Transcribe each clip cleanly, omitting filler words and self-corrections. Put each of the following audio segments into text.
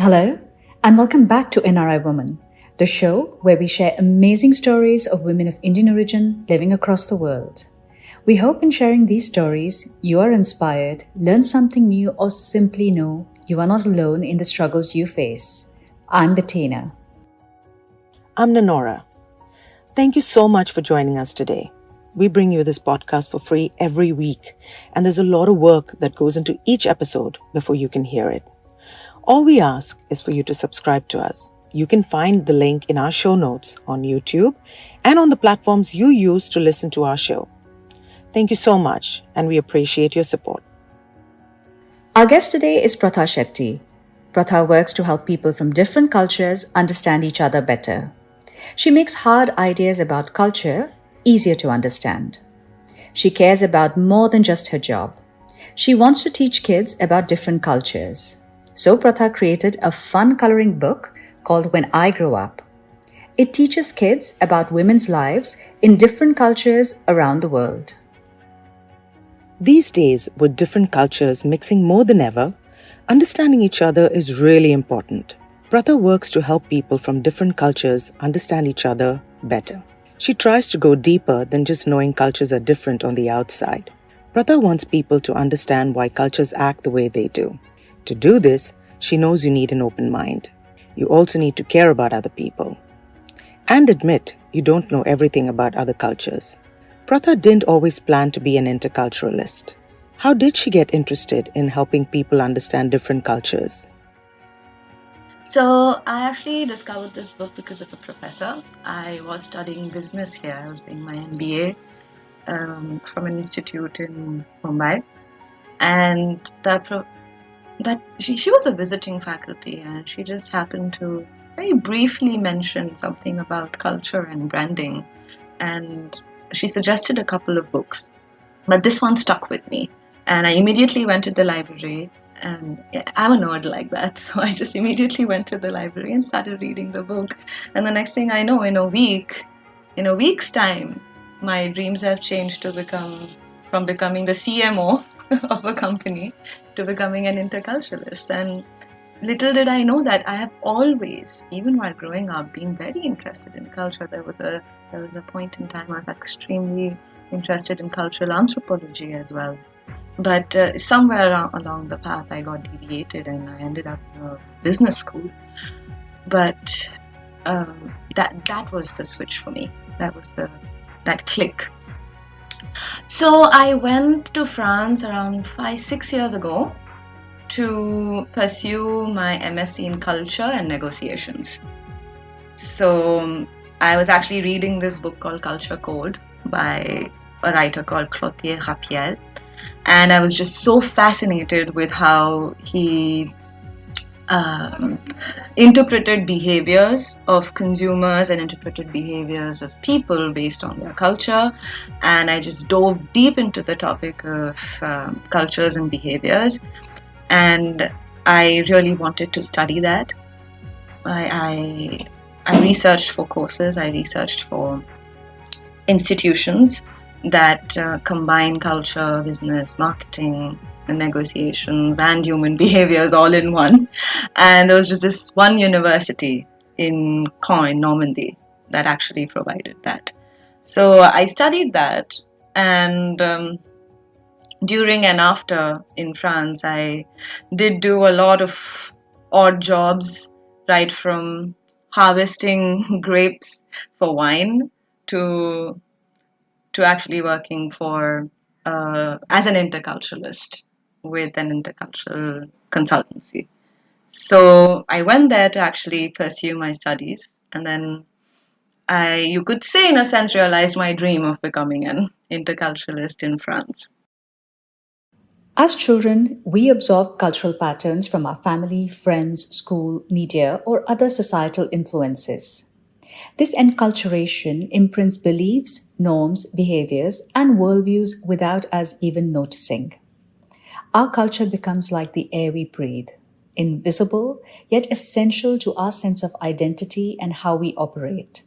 Hello, and welcome back to nriwoman, the show where we share amazing stories of women of Indian origin living across the world. We hope in sharing these stories, you are inspired, learn something new, or simply know you are not alone in the struggles you face. I'm Bettina. I'm Nanora. Thank you so much for joining us today. We bring you this podcast for free every week, and there's a lot of work that goes into each episode before you can hear it. All we ask is for you to subscribe to us. You can find the link in our show notes on YouTube and on the platforms you use to listen to our show. Thank you so much, and we appreciate your support. Our guest today is Pratha Shetty. Pratha works to help people from different cultures understand each other better. She makes hard ideas about culture easier to understand. She cares about more than just her job. She wants to teach kids about different cultures. So Pratha created a fun coloring book called When I Grow Up. It teaches kids about women's lives in different cultures around the world. These days, with different cultures mixing more than ever, understanding each other is really important. Pratha works to help people from different cultures understand each other better. She tries to go deeper than just knowing cultures are different on the outside. Pratha wants people to understand why cultures act the way they do. To do this, she knows you need an open mind. You also need to care about other people. And admit you don't know everything about other cultures. Pratha didn't always plan to be an interculturalist. How did she get interested in helping people understand different cultures? So I actually discovered this book because of a professor. I was studying business here. I was doing my MBA from an institute in Mumbai, and she was a visiting faculty, and she just happened to very briefly mention something about culture and branding, and she suggested a couple of books, but this one stuck with me, and I immediately went to the library. And I'm a nerd like that, so I just immediately went to the library and started reading the book. And the next thing I know, in a week's time, my dreams have changed from becoming the CMO of a company to becoming an interculturalist. And little did I know that I have always, even while growing up, been very interested in culture. There was a point in time I was extremely interested in cultural anthropology as well. But somewhere along the path, I got deviated and I ended up in a business school. But that was the switch for me. That was that click. So I went to France around 5-6 years ago to pursue my MSc in culture and negotiations. So I was actually reading this book called Culture Code by a writer called Clotilde Rapiel. And I was just so fascinated with how he interpreted behaviors of consumers and interpreted behaviors of people based on their culture. And I just dove deep into the topic of cultures and behaviors. And I really wanted to study that. I researched for courses, I researched for institutions that combine culture, business, marketing, and negotiations, and human behaviors all in one. And there was just this one university in Caen, Normandy, that actually provided that. So I studied that, and during and after in France, I did do a lot of odd jobs, right from harvesting grapes for wine to actually working for as an interculturalist with an intercultural consultancy. So I went there to actually pursue my studies, and then you could say in a sense, realized my dream of becoming an interculturalist in France. As children, we absorb cultural patterns from our family, friends, school, media, or other societal influences. This enculturation imprints beliefs, norms, behaviors, and worldviews without us even noticing. Our culture becomes like the air we breathe, invisible yet essential to our sense of identity and how we operate.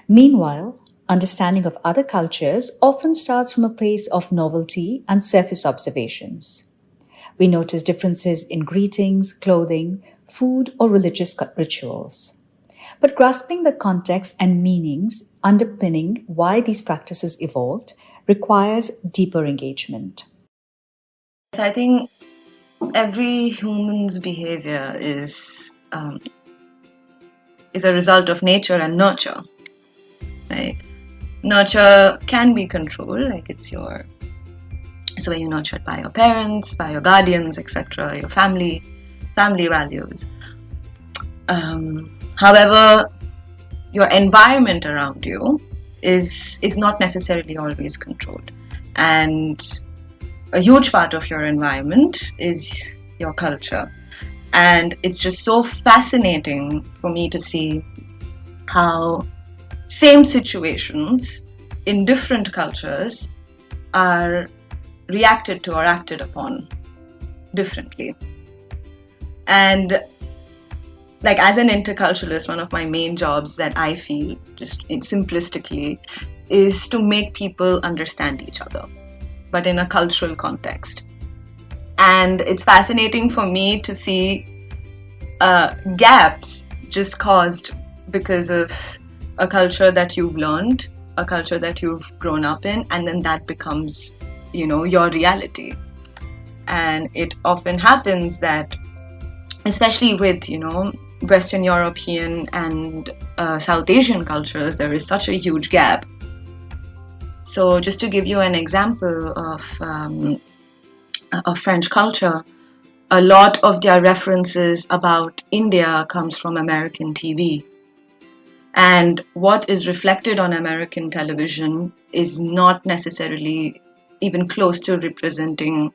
Meanwhile, understanding of other cultures often starts from a place of novelty and surface observations. We notice differences in greetings, clothing, food, or religious rituals. But grasping the context and meanings underpinning why these practices evolved requires deeper engagement. I think every human's behavior is a result of nature and nurture, right? Nurture can be controlled, like so when you're nurtured by your parents, by your guardians, etc., your family values. However, your environment around you is not necessarily always controlled, and a huge part of your environment is your culture. And it's just so fascinating for me to see how same situations in different cultures are reacted to or acted upon differently. And like as an interculturalist, one of my main jobs that I feel, just simplistically, is to make people understand each other, but in a cultural context. And it's fascinating for me to see gaps just caused because of a culture that you've learned, a culture that you've grown up in, and then that becomes, your reality. And it often happens that, especially with, Western European and South Asian cultures, there is such a huge gap. So just to give you an example of French culture, a lot of their references about India comes from American TV. And what is reflected on American television is not necessarily even close to representing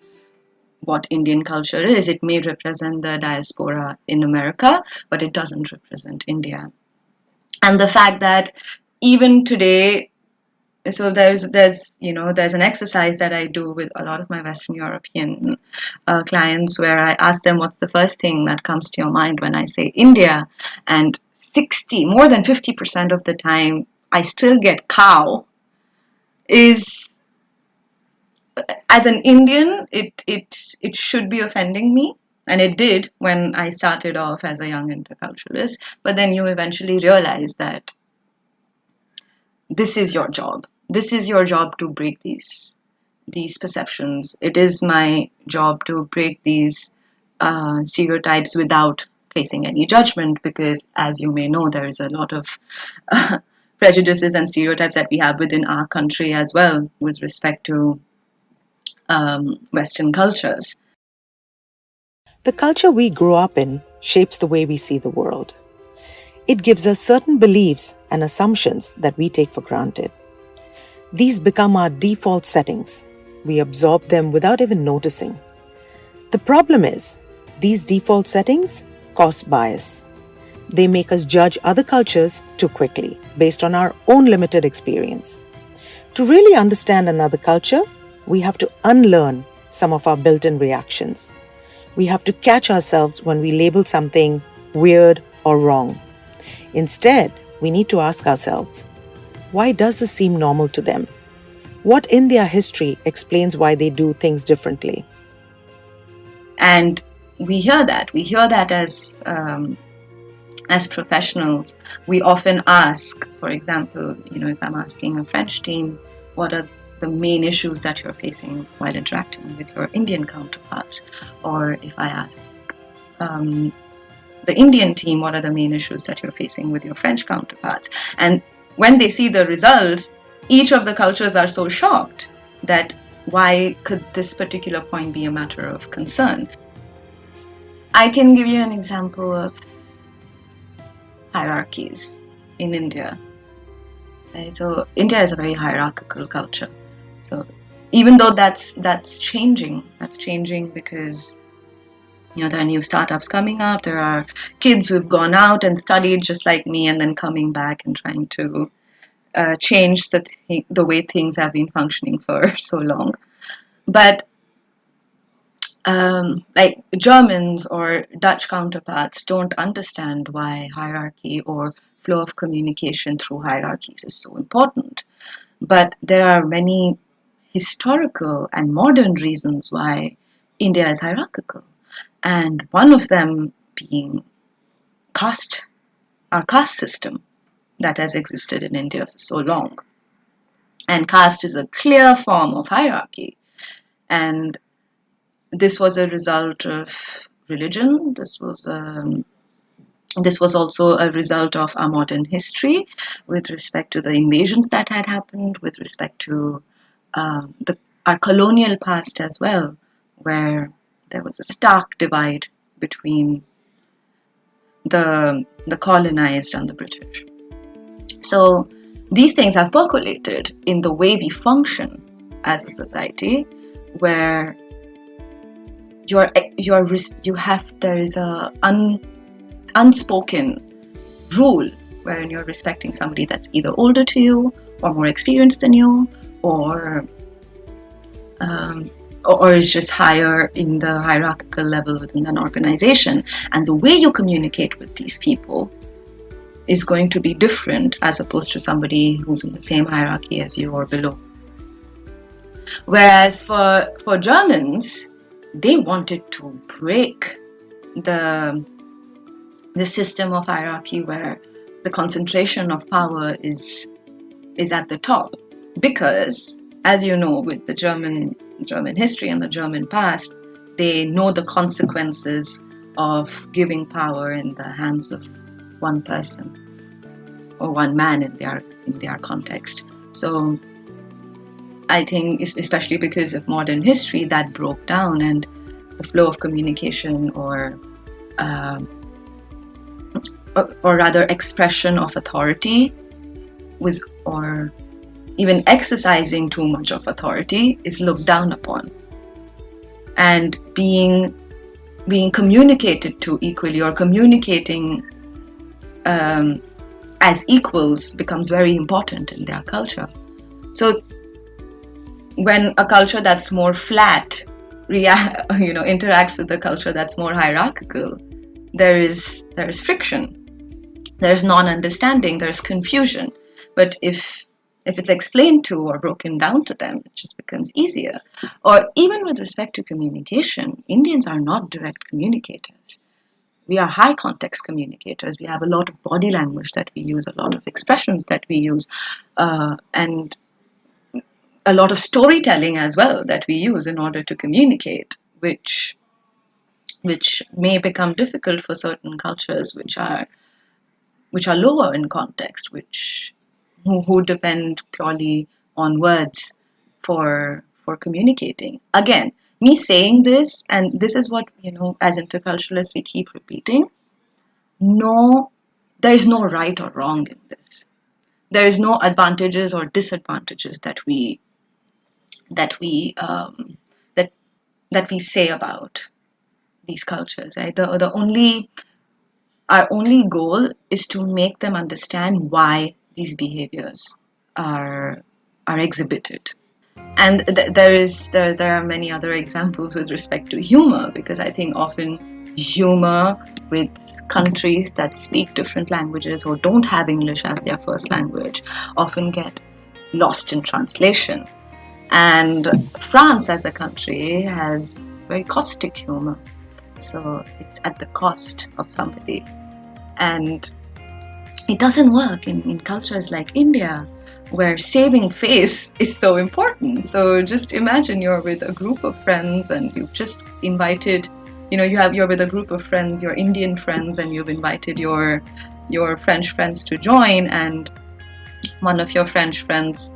what Indian culture is. It may represent the diaspora in America, but it doesn't represent India. And the fact that even today, so there's an exercise that I do with a lot of my Western European clients where I ask them what's the first thing that comes to your mind when I say India, and more than 50% of the time I still get cow. Is, as an Indian, it should be offending me, and it did when I started off as a young interculturalist. But then you eventually realize that this is your job. This is your job to break these perceptions. It is my job to break these stereotypes without placing any judgment, because, as you may know, there is a lot of prejudices and stereotypes that we have within our country as well with respect to Western cultures. The culture we grow up in shapes the way we see the world. It gives us certain beliefs and assumptions that we take for granted. These become our default settings. We absorb them without even noticing. The problem is, these default settings cause bias. They make us judge other cultures too quickly, based on our own limited experience. To really understand another culture, we have to unlearn some of our built-in reactions. We have to catch ourselves when we label something weird or wrong. Instead, we need to ask ourselves, why does this seem normal to them? What in their history explains why they do things differently? And we hear that as professionals. We often ask, for example, if I'm asking a French team, what are the main issues that you're facing while interacting with your Indian counterparts? Or if I ask the Indian team, what are the main issues that you're facing with your French counterparts? And when they see the results, each of the cultures are so shocked that why could this particular point be a matter of concern? I can give you an example of hierarchies in India. Right? So India is a very hierarchical culture. So even though that's changing because there are new startups coming up. There are kids who've gone out and studied just like me and then coming back and trying to change the way things have been functioning for so long. But like Germans or Dutch counterparts don't understand why hierarchy or flow of communication through hierarchies is so important. But there are many historical and modern reasons why India is hierarchical, and one of them being caste, our caste system that has existed in India for so long. And caste is a clear form of hierarchy. And this was a result of religion. This was also a result of our modern history with respect to the invasions that had happened, with respect to our colonial past as well, where there was a stark divide between the colonized and the British. So these things have percolated in the way we function as a society, where there is a unspoken rule wherein you're respecting somebody that's either older to you or more experienced than you, or is just higher in the hierarchical level within an organization. And the way you communicate with these people is going to be different as opposed to somebody who's in the same hierarchy as you or below. Whereas for Germans, they wanted to break the system of hierarchy where the concentration of power is at the top, because, as you know, with the German history and the German past, they know the consequences of giving power in the hands of one person or one man in their context. So I think, especially because of modern history, that broke down, and the flow of communication or rather expression of authority or even exercising too much of authority is looked down upon, and being communicated to equally or communicating as equals becomes very important in their culture. So when a culture that's more flat interacts with a culture that's more hierarchical, there is friction, there's non-understanding, there's confusion. But if it's explained to or broken down to them, it just becomes easier. Or even with respect to communication, Indians are not direct communicators. We are high context communicators. We have a lot of body language that we use, a lot of expressions that we use, and a lot of storytelling as well that we use in order to communicate, which may become difficult for certain cultures which are lower in context, who depend purely on words for communicating. Again, me saying this, and this is what, as interculturalists we keep repeating, there is no right or wrong in this. There is no advantages or disadvantages that we say about these cultures. Right? Our only goal is to make them understand why these behaviors are exhibited. And there are many other examples with respect to humor, because I think often humor with countries that speak different languages or don't have English as their first language often get lost in translation. And France as a country has very caustic humor. So it's at the cost of somebody. And it doesn't work in cultures like India, where saving face is so important. So just imagine you're with a group of friends and you've just invited, you're with a group of friends, your Indian friends, and you've invited your French friends to join, and one of your French friends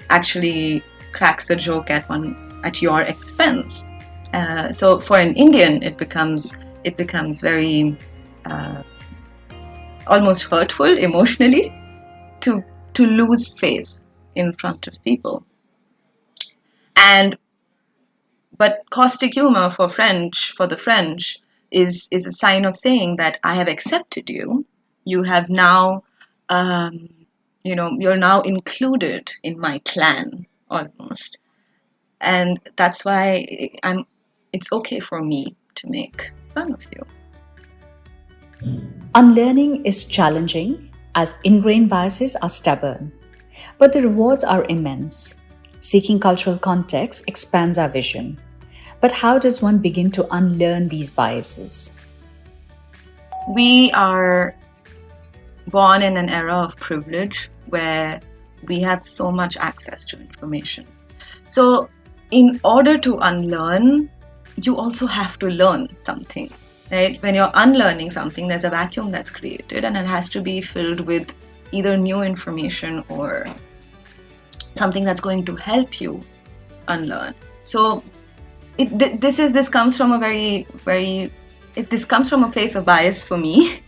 actually cracks a joke at your expense. So for an Indian, it becomes very almost hurtful emotionally to lose face in front of people. But caustic humor for the French is a sign of saying that I have accepted you. You have now, you're now included in my clan almost. And that's why it's okay for me to make fun of you. Unlearning is challenging as ingrained biases are stubborn, but the rewards are immense. Seeking cultural context expands our vision. But how does one begin to unlearn these biases? We are born in an era of privilege where we have so much access to information. So in order to unlearn, you also have to learn something, right? When you're unlearning something, there's a vacuum that's created and it has to be filled with either new information or something that's going to help you unlearn. So this comes from a this comes from a place of bias for me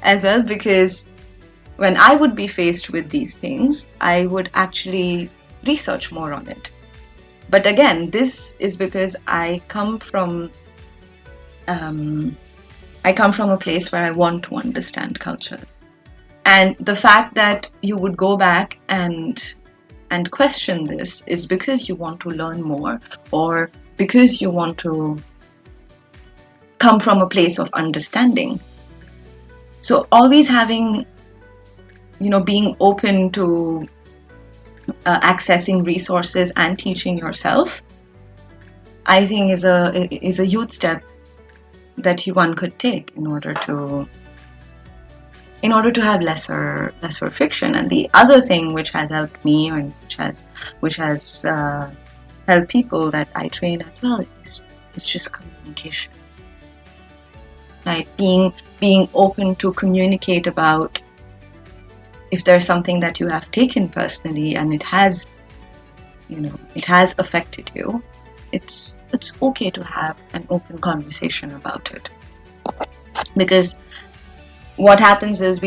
as well, because when I would be faced with these things, I would actually research more on it. But again, this is because I come from a place where I want to understand cultures. And the fact that you would go back and question this is because you want to learn more, or because you want to come from a place of understanding. So always having, being open to accessing resources and teaching yourself, I think is a huge step that one could take in order to have lesser friction. And the other thing which has helped me, and which has helped people that I train as well, is just communication. Right? Being open to communicate about if there's something that you have taken personally and it has affected you, it's okay to have an open conversation about it. Because what happens is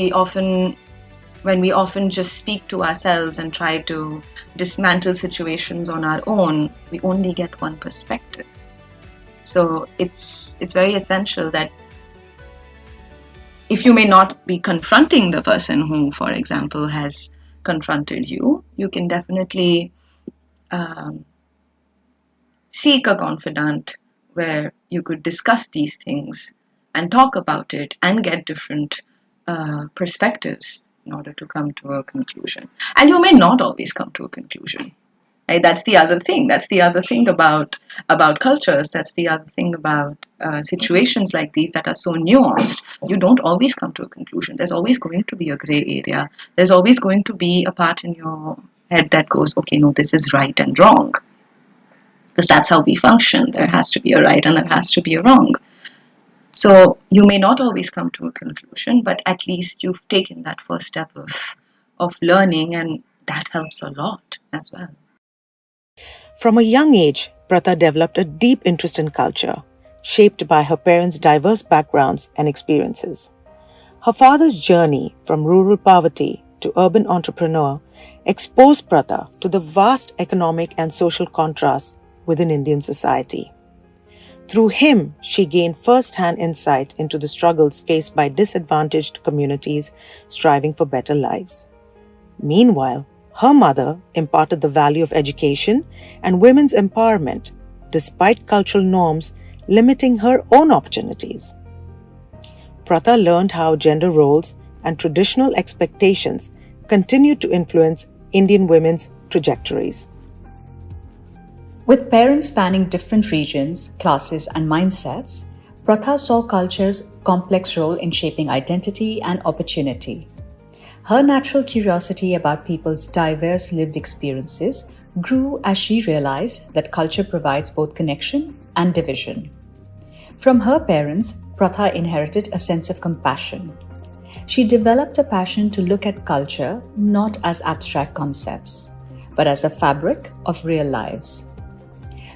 when we often just speak to ourselves and try to dismantle situations on our own, we only get one perspective. So it's very essential that if you may not be confronting the person who, for example, has confronted you, you can definitely seek a confidant where you could discuss these things and talk about it and get different perspectives in order to come to a conclusion. And you may not always come to a conclusion. Right? That's the other thing. That's the other thing about cultures. That's the other thing about situations like these that are so nuanced. You don't always come to a conclusion. There's always going to be a gray area. There's always going to be a part in your head that goes, okay, no, this is right and wrong. Because that's how we function. There has to be a right and there has to be a wrong. So you may not always come to a conclusion, but at least you've taken that first step of learning, and that helps a lot as well. From a young age, Pratha developed a deep interest in culture, shaped by her parents' diverse backgrounds and experiences. Her father's journey from rural poverty to urban entrepreneur exposed Pratha to the vast economic and social contrasts within Indian society. Through him, she gained first-hand insight into the struggles faced by disadvantaged communities striving for better lives. Meanwhile, her mother imparted the value of education and women's empowerment, despite cultural norms limiting her own opportunities. Pratha learned how gender roles and traditional expectations continued to influence Indian women's trajectories. With parents spanning different regions, classes, and mindsets, Pratha saw culture's complex role in shaping identity and opportunity. Her natural curiosity about people's diverse lived experiences grew as she realized that culture provides both connection and division. From her parents, Pratha inherited a sense of compassion. She developed a passion to look at culture not as abstract concepts, but as a fabric of real lives.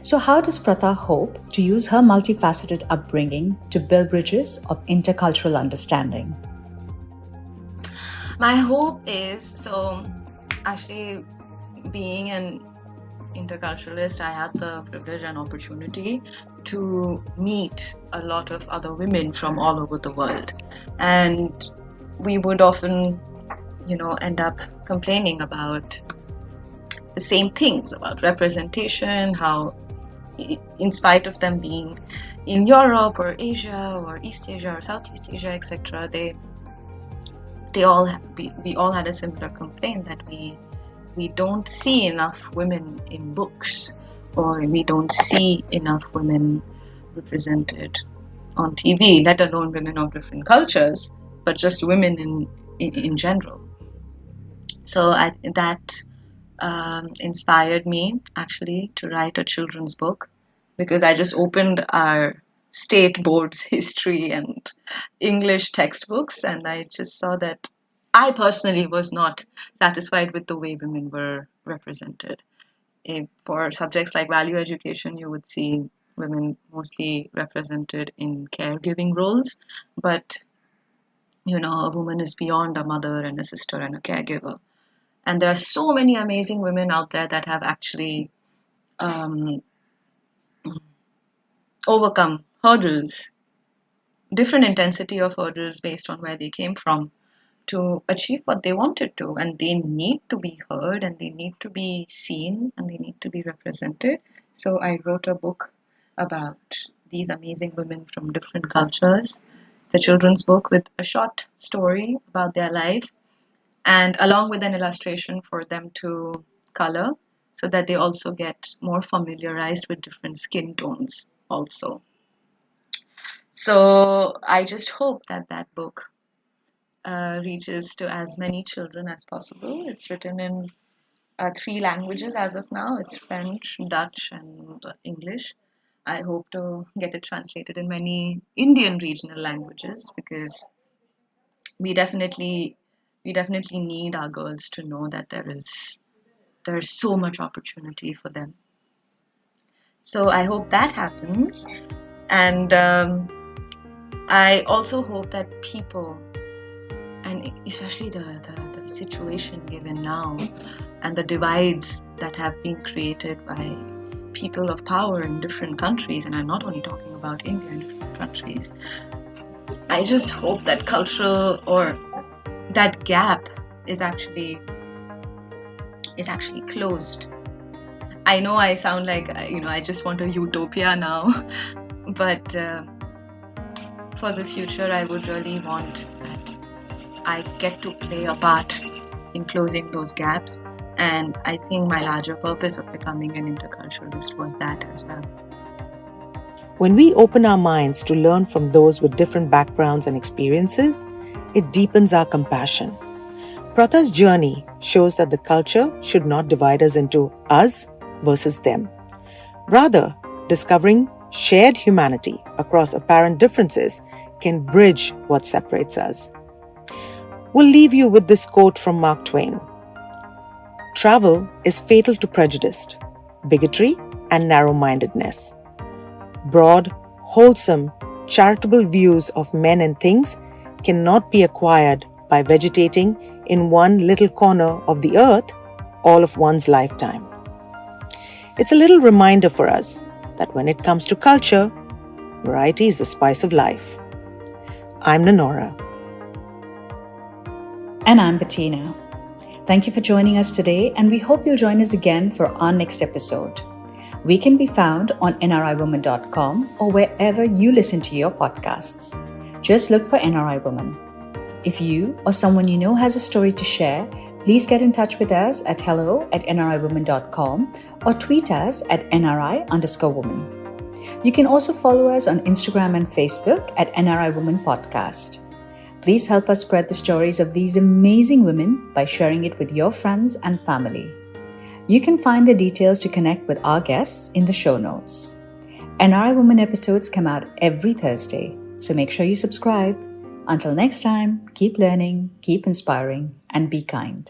So how does Pratha hope to use her multifaceted upbringing to build bridges of intercultural understanding? My hope is, actually being an interculturalist, I had the privilege and opportunity to meet a lot of other women from all over the world. And we would often, end up complaining about the same things, about representation, how in spite of them being in Europe or Asia or East Asia or Southeast Asia, etc., we all had a similar complaint that we don't see enough women in books or we don't see enough women represented on TV, let alone women of different cultures, but just women in general. So that inspired me actually to write a children's book, because I just opened our state board's history and English textbooks, and I just saw that I personally was not satisfied with the way women were represented. For subjects like value education, you would see women mostly represented in caregiving roles, but a woman is beyond a mother and a sister and a caregiver. And there are so many amazing women out there that have actually um, overcome hurdles, different intensity of hurdles based on where they came from, to achieve what they wanted to. And they need to be heard, and they need to be seen, and they need to be represented. So I wrote a book about these amazing women from different cultures, the children's book with a short story about their life, and along with an illustration for them to color, so that they also get more familiarized with different skin tones also. So I just hope that that book reaches to as many children as possible. It's written in 3 languages as of now. It's French, Dutch, and English. I hope to get it translated in many Indian regional languages, because we definitely we definitely need our girls to know that there's so much opportunity for them. So I hope that happens, and I also hope that people, and especially the situation given now, and the divides that have been created by people of power in different countries, and I'm not only talking about India, in different countries. I just hope that cultural, or that gap is actually closed. I know I sound like I just want a utopia now, but for the future, I would really want that I get to play a part in closing those gaps. And I think my larger purpose of becoming an interculturalist was that as well. When we open our minds to learn from those with different backgrounds and experiences, it deepens our compassion. Pratha's journey shows that the culture should not divide us into us versus them. Rather, discovering shared humanity across apparent differences can bridge what separates us. We'll leave you with this quote from Mark Twain. Travel is fatal to prejudice, bigotry, and narrow-mindedness. Broad, wholesome, charitable views of men and things cannot be acquired by vegetating in one little corner of the earth all of one's lifetime. It's a little reminder for us that when it comes to culture, variety is the spice of life. I'm Nanora. And I'm Bettina. Thank you for joining us today, and we hope you'll join us again for our next episode. We can be found on nriwoman.com or wherever you listen to your podcasts. Just look for NRI Woman. If you or someone you know has a story to share, please get in touch with us at hello@nriwoman.com or tweet us at nri_woman. You can also follow us on Instagram and Facebook at NRI Woman Podcast. Please help us spread the stories of these amazing women by sharing it with your friends and family. You can find the details to connect with our guests in the show notes. NRI Woman episodes come out every Thursday, so make sure you subscribe. Until next time, keep learning, keep inspiring, and be kind.